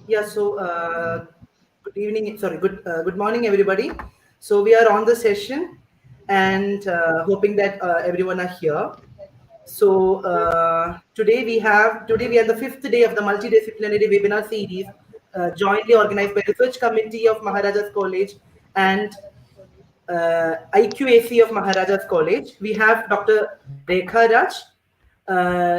Yeah, so good evening, sorry, good morning, everybody. So we are on the session and hoping that everyone are here. So today we are the fifth day of the multidisciplinary webinar series, jointly organized by Research Committee of Maharaja's College and IQAC of Maharaja's College. We have Dr. Rekha Raj.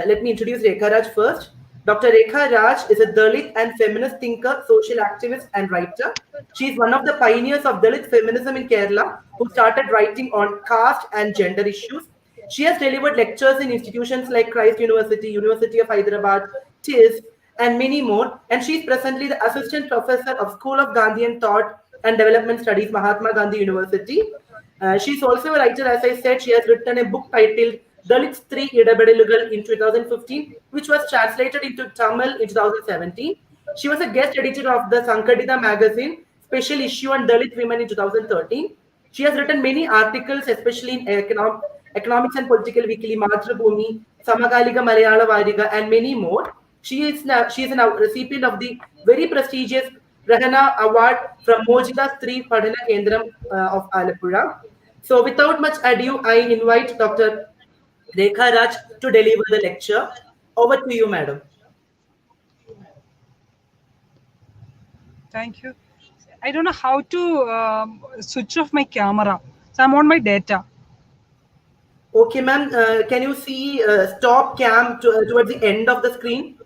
Let me introduce Rekha Raj first. Dr. Rekha Raj is a Dalit and feminist thinker, social activist, and writer. She is one of the pioneers of Dalit feminism in Kerala who started writing on caste and gender issues. She has delivered lectures in institutions like Christ University, University of Hyderabad, TIS, and many more. And she is presently the assistant professor of School of Gandhian Thought and Development Studies, Mahatma Gandhi University. She's also a writer, as I said. She has written a book titled Dalits 3 Idabedilugal in 2015, which was translated into Tamil in 2017. She was a guest editor of the Sankadita magazine, special issue on Dalit women in 2013. She has written many articles, especially in Economics and Political Weekly, Mathrubhumi, Samakalika Malayala Variga, and many more. She is a recipient of the very prestigious Rahana Award from Mojila Stri Padana Kendram of Alapura. So, without much ado, I invite Dr. Rekha Raj to deliver the lecture. Over to you, madam. Thank you. I don't know how to switch off my camera. So I'm on my data. Okay, ma'am. Can you see stop cam towards the end of the screen?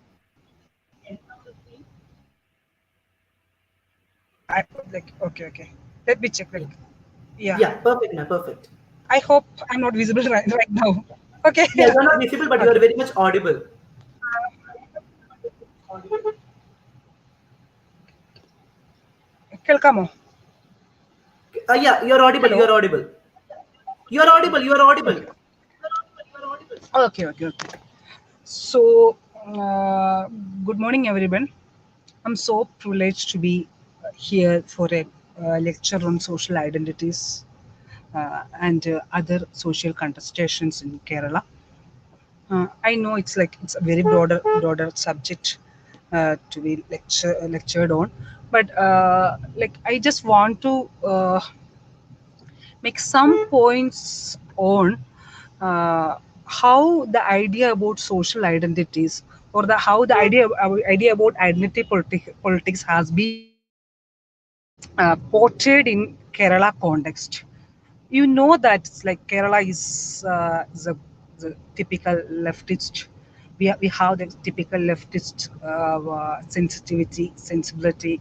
Okay. Let me check. Yeah. Yeah, perfect, ma'am. Perfect. I hope I'm not visible right now. Okay. Yeah, you're not visible, but you are Okay. very much audible. Kelkamo. Yeah, you're audible. Hello. You're audible. You're audible. You're audible. Okay. Okay. So, good morning, everyone. I'm so privileged to be here for a lecture on social identities and other social contestations in Kerala. I know it's a very broader subject to be lectured on, but I just want to make some points on how the idea about social identities or the how the idea about politics has been portrayed in Kerala context. You know that it's like Kerala is a typical leftist. We have the typical leftist sensibility.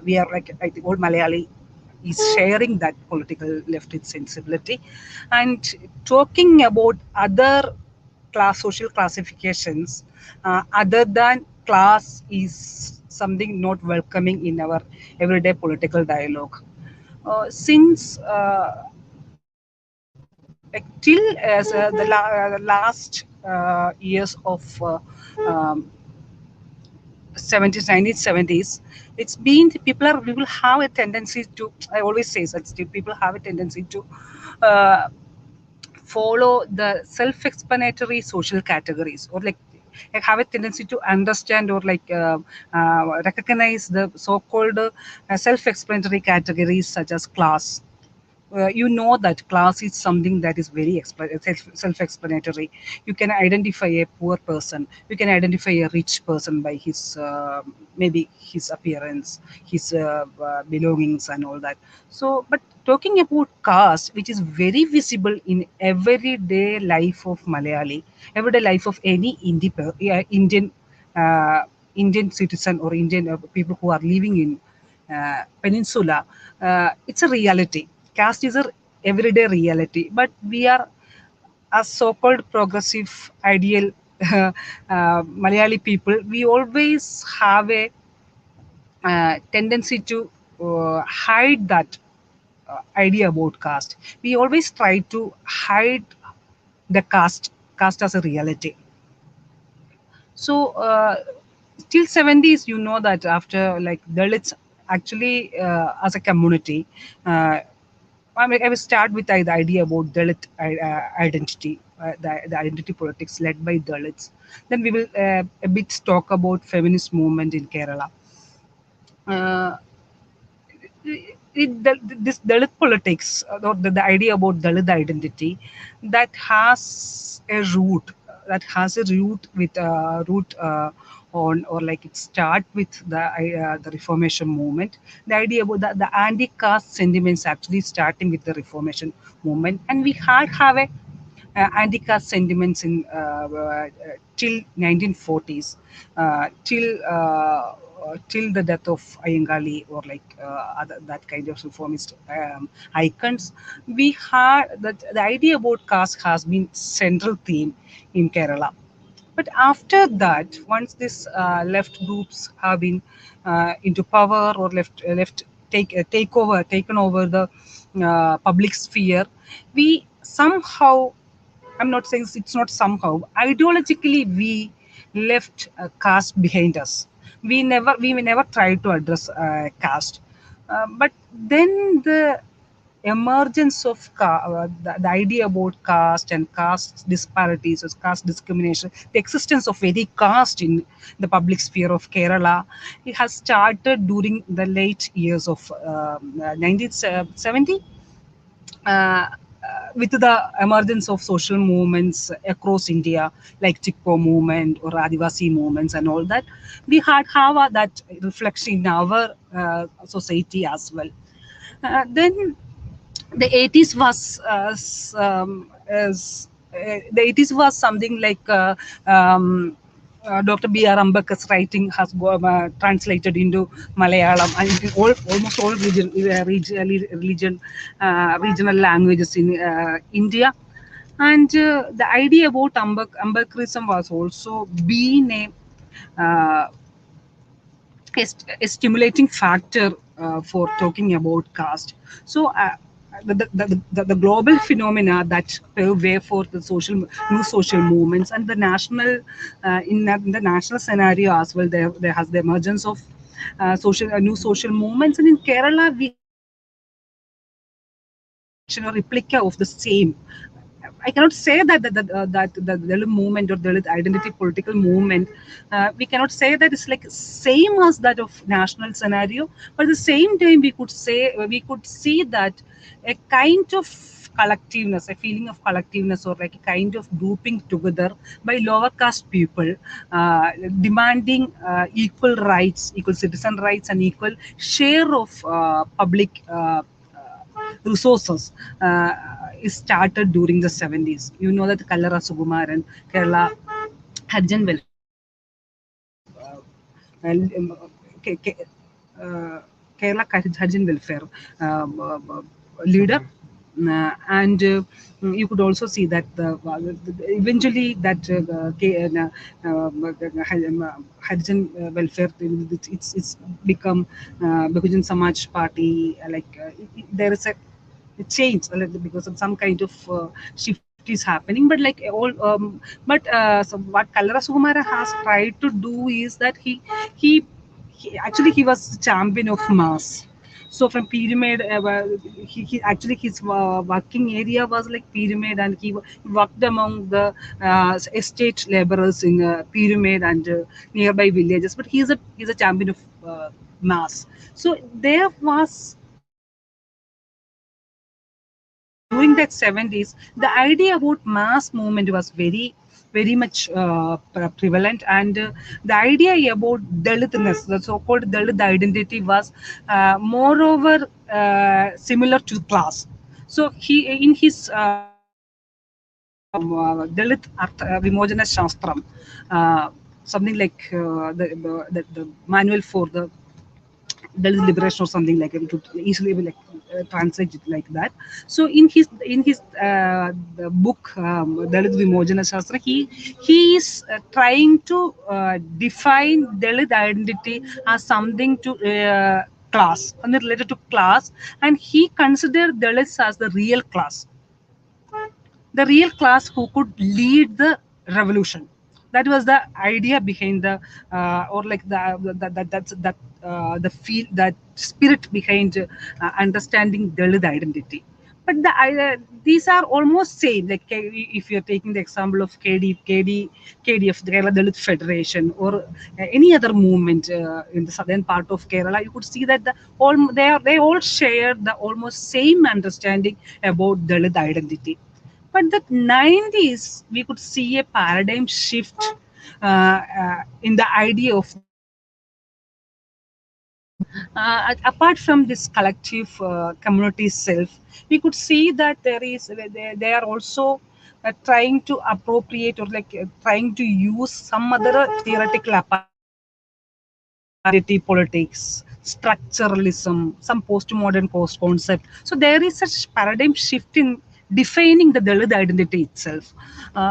We are like the old Malayali is sharing that political leftist sensibility, and talking about other social classifications other than class is something not welcoming in our everyday political dialogue. Since till as the last years of um, 70s 1970s, it's been people have a tendency to, I always say that people have a tendency to uh, follow the self-explanatory social categories, or have a tendency to understand or recognize the so-called self-explanatory categories such as class. You know that class is something that is very self-explanatory. You can identify a poor person, you can identify a rich person by his maybe his appearance, his belongings and all that. So but talking about caste, which is very visible in everyday life of Malayali, everyday life of any Indian uh, Indian citizen or Indian people who are living in peninsula, it's a reality. Caste is a everyday reality, but we are as so-called progressive ideal Malayali people. We always have a tendency to hide that idea about caste. We always try to hide the caste as a reality. So till 70s, you know that after like Dalits actually as a community, I will start with the idea about Dalit identity, the identity politics led by Dalits. Then we will a bit talk about feminist movement in Kerala. uh, this Dalit politics, or the idea about Dalit identity, that has a root, with root on, or like it start with the Reformation movement. The idea about the anti-caste sentiments actually starting with the Reformation movement, and we have a anti-caste sentiments in till 1940s, till the death of Ayangali, or like that kind of reformist icons. We had that the idea about caste has been central theme in Kerala. But after that, once these left groups have been into power, or left taken over the public sphere, we somehow, I'm not saying it's not somehow, ideologically we left caste behind us. We never tried to address caste, but then the emergence of the idea about caste and caste disparities or caste discrimination, the existence of very caste in the public sphere of Kerala, it has started during the late years of 1970, uh, with the emergence of social movements across India, like Chikpo movement or Adivasi movements and all that, we had have that reflection in our society as well. Then the 80s was the 80s was something like Dr. B.R. Ambedkar's writing has translated into Malayalam and in almost all regional languages in India. And the idea about Ambedkarism was also being a stimulating factor for talking about caste. So, the global phenomena that pave way for the new social movements, and the national, in the national scenario as well, there has the emergence of new social movements. And in Kerala, we have a reflection or replica of the same. I cannot say that the Dalit movement or Dalit identity political movement, we cannot say that it's like same as that of national scenario, but at the same time we could see that a kind of collectiveness, a feeling of collectiveness, or like a kind of grouping together by lower caste people, demanding equal rights, equal citizen rights, and equal share of public resources, is started during the 70s. You know that Kallara Sugumaran, Kerala Harijan Welfare, Ke- Ke- Kerala Harijan Welfare leader. And you could also see that eventually that Harijan welfare, it's become Bahujan Samaj Party. There is a change because of some kind of shift is happening. But like all, so what Kallara Sukumara has tried to do is that he actually he was champion of mass. So from pyramid, he actually his working area was like pyramid, and he worked among the estate laborers in pyramid and nearby villages. But he's a champion of mass. So there was during that 70s, the idea about mass movement was very much prevalent, and the idea about Dalitness, the so-called Dalit identity, was moreover similar to class. So he, in his Dalit Vimojana Shastram, something like the manual for the Dalit liberation or something like it. We could easily like translate it like that. So in his the book Dalit Vimojana Shastra, he is trying to define Dalit identity as something to class, something related to class, and he considered Dalits as the real class who could lead the revolution. That was the idea behind the or like the feel, that spirit behind understanding Dalit identity. but these are almost same. Like if you're taking the example of KDF, the Kerala Dalit Federation, or any other movement in the southern part of Kerala, you could see that they all share the almost same understanding about Dalit identity. But the 90s, we could see a paradigm shift in the idea of Dalit identity itself. Apart from this collective community self, we could see that they are also trying to appropriate, or like trying to use some other theoretical apparatus like identity politics, structuralism, some postmodern post concept. So there is such paradigm shift in defining the Dalit identity itself.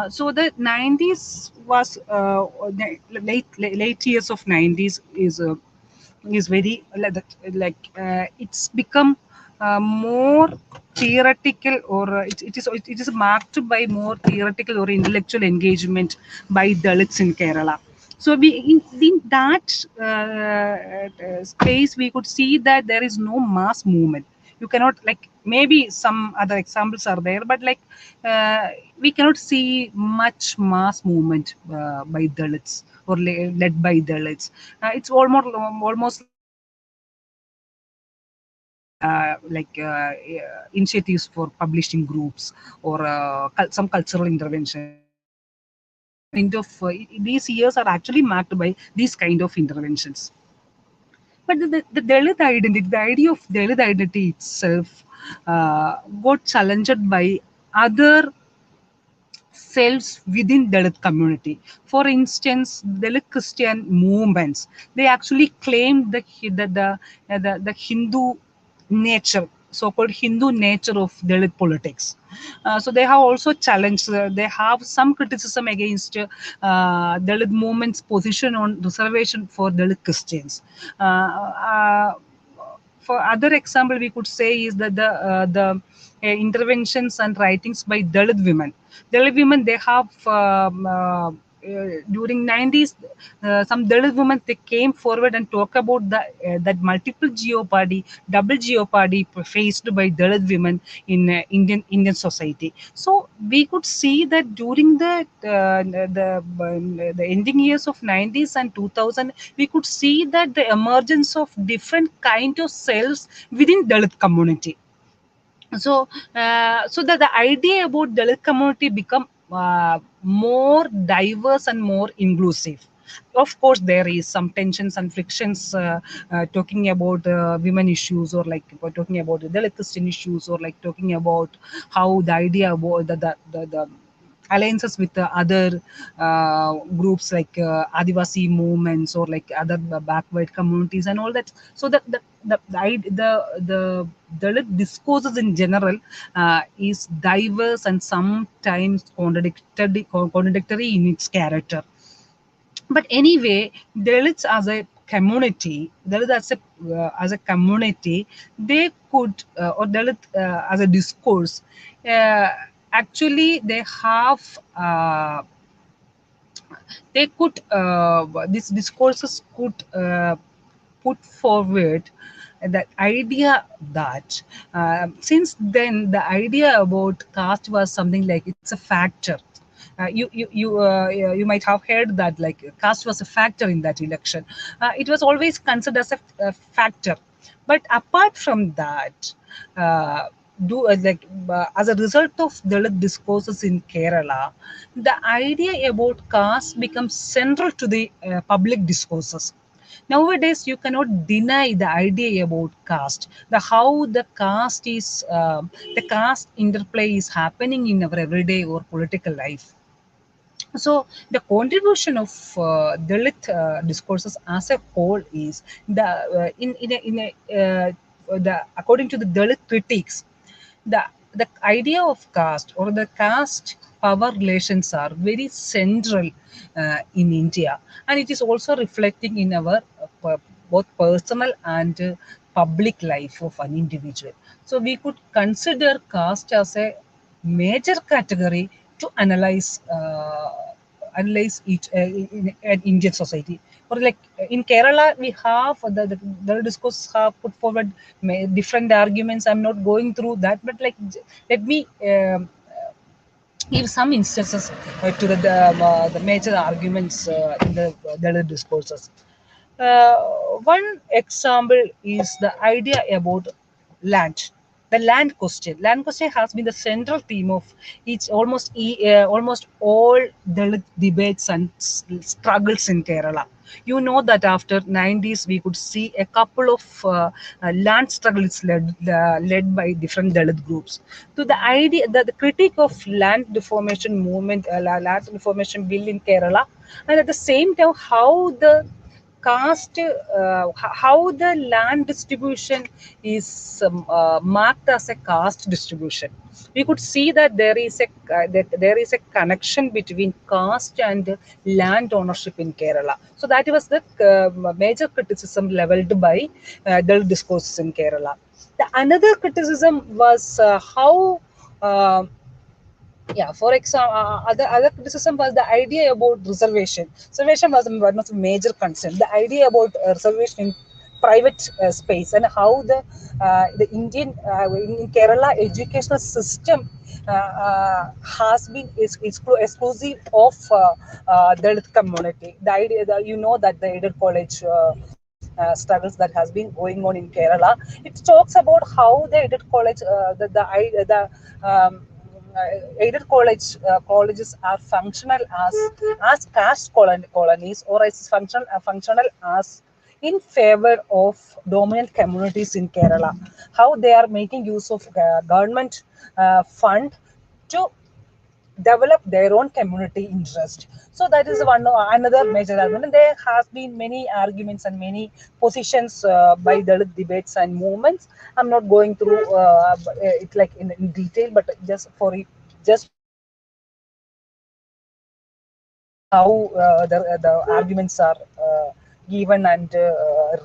So the 90s was late years of 90s is very it's become more theoretical, or it is marked by more theoretical or intellectual engagement by Dalits in Kerala. So we in that space we could see that there is no mass movement. You cannot, like, maybe some other examples are there, but like we cannot see much mass movement by Dalits, or led by Dalits. It's almost like initiatives for publishing groups, or some cultural interventions. These kind of these years are actually marked by these kind of interventions. But the Dalit identity, the idea of Dalit identity itself, got challenged by other selves within Dalit community. For instance, Dalit Christian movements, they actually claim the Hindu nature, so-called Hindu nature of Dalit politics. So they have also challenged. They have some criticism against Dalit movement's position on reservation for Dalit Christians. For other example, we could say is that interventions and writings by Dalit women. Dalit women, they have during 90s, some Dalit women, they came forward and talk about that multiple jeopardy, double jeopardy faced by Dalit women in Indian society. So we could see that during the ending years of 90s and 2000, we could see that the emergence of different kind of cells within Dalit community. So the idea about Dalit community become more diverse and more inclusive. Of course, there is some tensions and frictions talking about women issues, or like talking about the Dalit Christian issues, or like talking about how the idea about the alliances with the other groups like Adivasi movements, or like other backward communities and all that. So the Dalit discourses in general is diverse and sometimes contradictory in its character. But anyway, Dalits as a community, as a community, they could, or Dalit as a discourse, uh, actually they have they could these discourses could put forward the idea that since then the idea about caste was something like it's a factor. You might have heard that like caste was a factor in that election. It was always considered as a factor. But apart from that, as a result of Dalit discourses in Kerala, the idea about caste becomes central to the public discourses. Nowadays, you cannot deny the idea about caste, the how the caste interplay is happening in our everyday or political life. So the contribution of Dalit discourses as a whole is the according to the Dalit critics, the idea of caste or the caste power relations are very central in India, and it is also reflecting in our both personal and public life of an individual. So we could consider caste as a major category to analyze each in Indian society. or like in Kerala, we have the discourse have put forward different arguments. I'm not going through that, but like let me give some instances to the major arguments in the discourses. Uh, One example is the idea about land. The land question. Land question has been the central theme of almost all Dalit debates and struggles in Kerala. You know that after 90s we could see a couple of land struggles led by different Dalit groups. So the idea, the critique of land deformation movement, land deformation bill in Kerala, and at the same time how the caste how the land distribution is marked as a caste distribution. We could see that there is a connection between caste and land ownership in Kerala. So that was the major criticism leveled by the discourses in Kerala. The another criticism was how uh, yeah, for example, other criticism was the idea about reservation. Reservation was one of the major concern. The idea about reservation in private space, and how the Indian in Kerala educational system has been exclusive of Dalit community. The idea that you know that the aided college struggles that has been going on in Kerala. It talks about how the aided college, the aided colleges are functional as caste colonies, or as functional as in favor of dominant communities in Kerala. How they are making use of government fund to develop their own community interest. So that is another major argument. And there has been many arguments and many positions by Dalit debates and movements. I'm not going through it like in detail, but just for you to see how the arguments are given and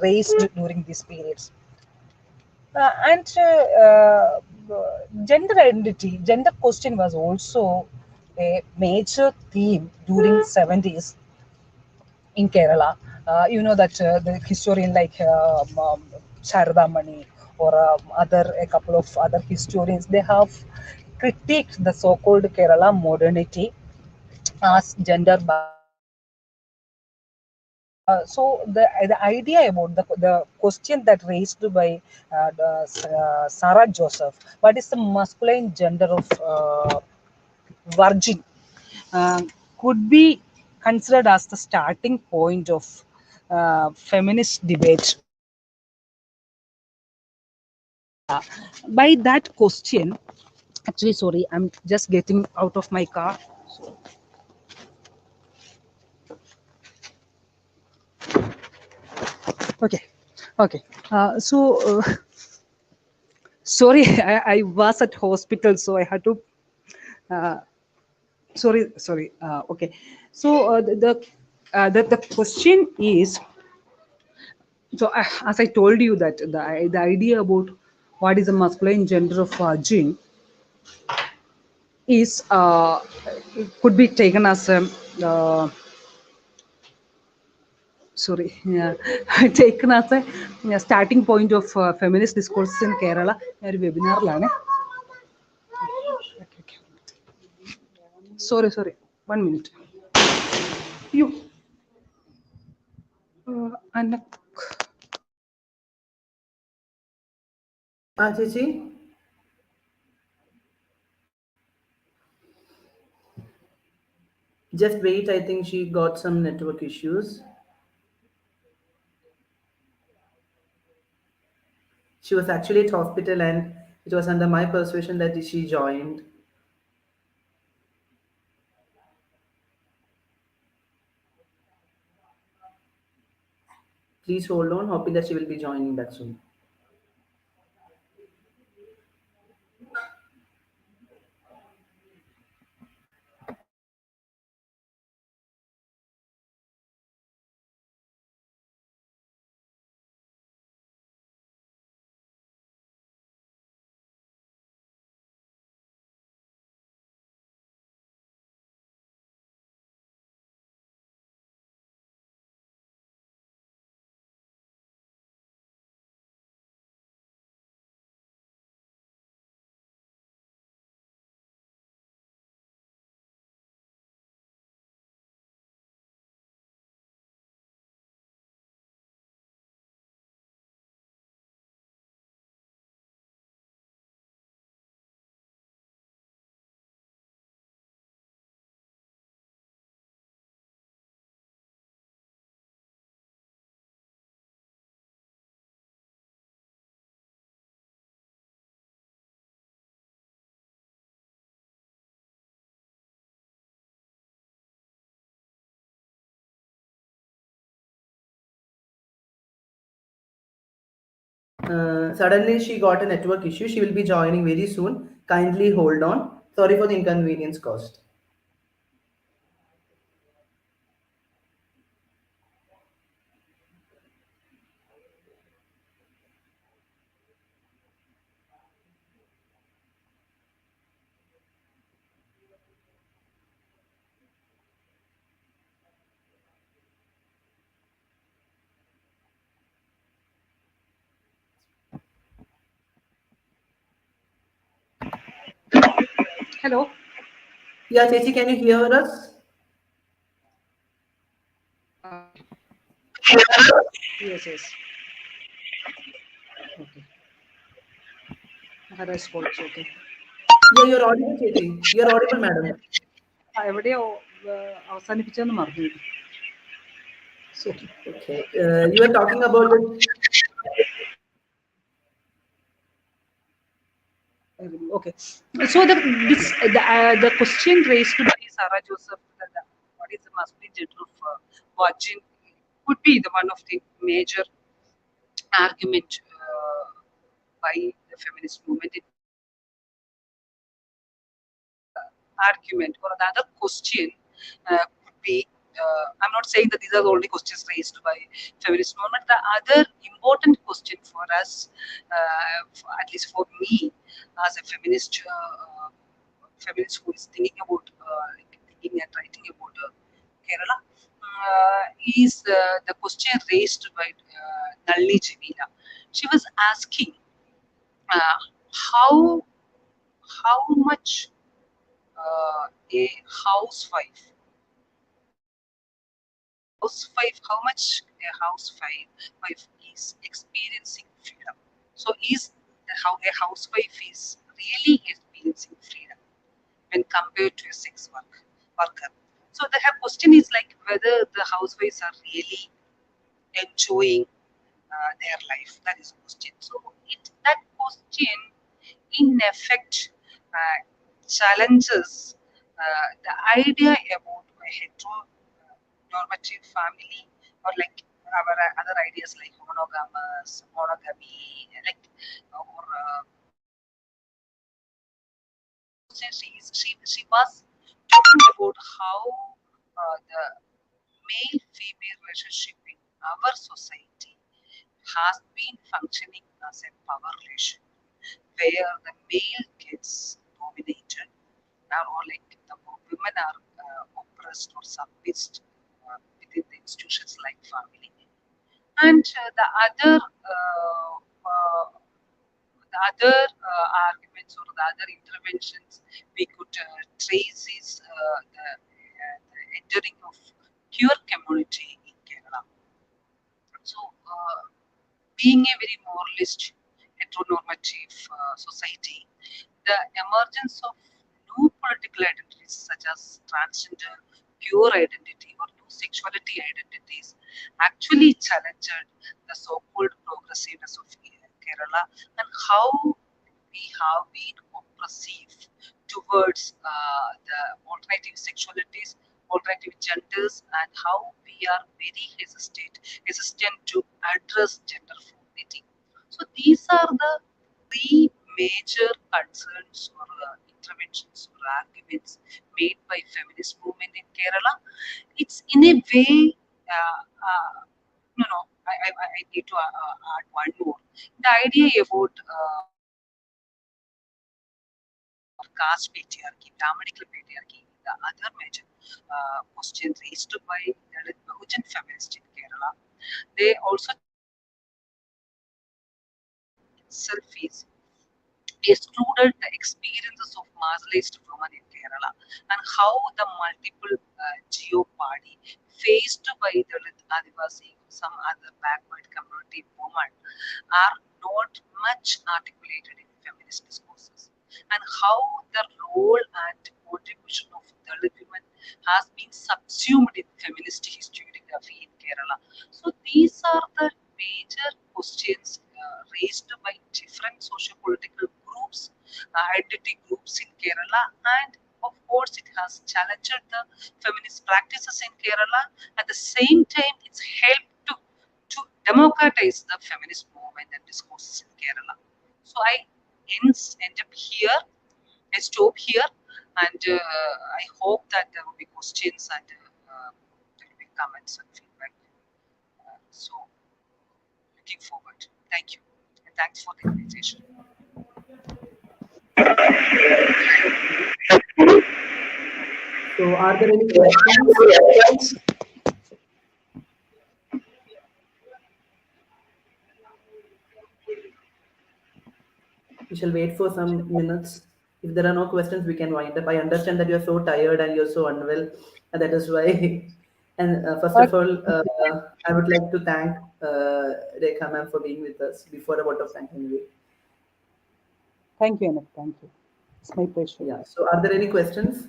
raised during these periods. And gender identity, gender question was also a major theme during 70s in Kerala. You know that the historian like Sharada Mani or a couple of other historians, they have critiqued the so-called Kerala modernity as gender biased. So the idea about the question that raised by Sarah Joseph, what is the masculine gender of virgin, uh, could be considered as the starting point of feminist debate in Kerala. By that question, actually, sorry, I'm just getting out of my car. Okay, okay. Sorry, I was at hospital, so I had to. Uh, sorry. Okay. So the question is, so as I told you that the idea about what is the masculine gender of gene is could be taken as a sorry yeah, taken as a starting point of feminist discourses in Kerala. ഒരു വെബിനാറിലാണ്. Sorry, 1 minute. You and Chichi, just wait. I think she got some network issues. She was actually at hospital, and it was under my persuasion that she joined. Please hold on, hoping that she will be joining back soon. Suddenly, she got a network issue. She will be joining very soon. Kindly hold on. Sorry for the inconvenience caused. Hello. Yeah, Chechi, can you hear us? Yes, yes. Okay. Maharaj calls. Okay. Yeah, you're audible, Chechi. You're audible, madam. എവിടെയോ അവസാനിപ്പിച്ചെന്ന് മറന്നു. Sorry. Okay. You were talking about the. Okay. So the question raised by Sarah Joseph, what is the masculine gender of watching, could be the one of the major argument by the feminist movement in Kerala. Argument or the other question could be, I'm not saying that these are the only questions raised by feminist movement. The other important question for us, at least for me as a feminist who is thinking about thinking and writing about Kerala, is the question raised by Nalini Jamila. She was asking uh, how how much a housewife how much a housewife is experiencing freedom. So is how a housewife is really experiencing freedom when compared to a worker. So the her question is like whether the housewives are really enjoying their life. That is the question. So that question in effect challenges the idea about a heteronormative family, or like our other ideas like monogamy, like or question she was talking about how the male female relationship in our society has been functioning as a power relation where the male gets dominated, or like the women are oppressed or submissive within the institutions like family. And the other arguments or the other interventions we could trace is the entering of queer community in Kerala. So, being a very moralist, heteronormative society, the emergence of new political identities such as transgender, queer identity, or new sexuality identities actually challenged the so called progressiveness of Kerala, and how we have been oppressive towards the alternative sexualities, alternative genders, and how we are very hesitant to address gender fluidity. So these are the three major concerns or interventions or arguments made by feminist movement in Kerala. It's in a way, no, no, I need to add one more. The idea about caste patriarchy, Brahminical patriarchy, the other major question raised by Dalit Bahujan feminists in Kerala. They also itself is excluded the experiences of marginalized women in Kerala, and how the multiple geopardy faced by Dalit Adivasi, some other backward community women are not much articulated in feminist discourses, and how the role and contribution of Dalit women has been subsumed in feminist historiography in Kerala. So these are the major questions raised by different socio-political groups, identity groups in Kerala, and of course it has challenged the feminist practices in Kerala. At the same time, it's helped to democratize the feminist movement movement and discourses in Kerala. So I end up here. I stop here, and I hope that there will be questions and there will be comments and feedback. So looking forward. Thank you, and thanks for the invitation. So, are there any questions? We shall wait for some minutes. If there are no questions, we can wind up. I understand that you're so tired and you're so unwell, and that is why. And first of all, I would like to thank Rekha ma'am for being with us before a vote of thanks anyway. Thank you, Anup. Thank you. It's my pleasure. Yeah. So, are there any questions?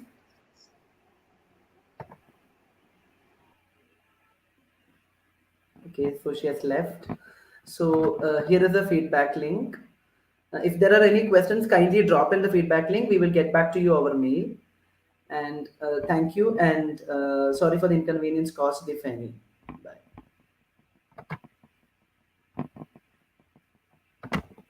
Okay, so she has left. So here is the feedback link. If there are any questions, kindly drop in the feedback link. We will get back to you over mail. And thank you. And sorry for the inconvenience caused, if any.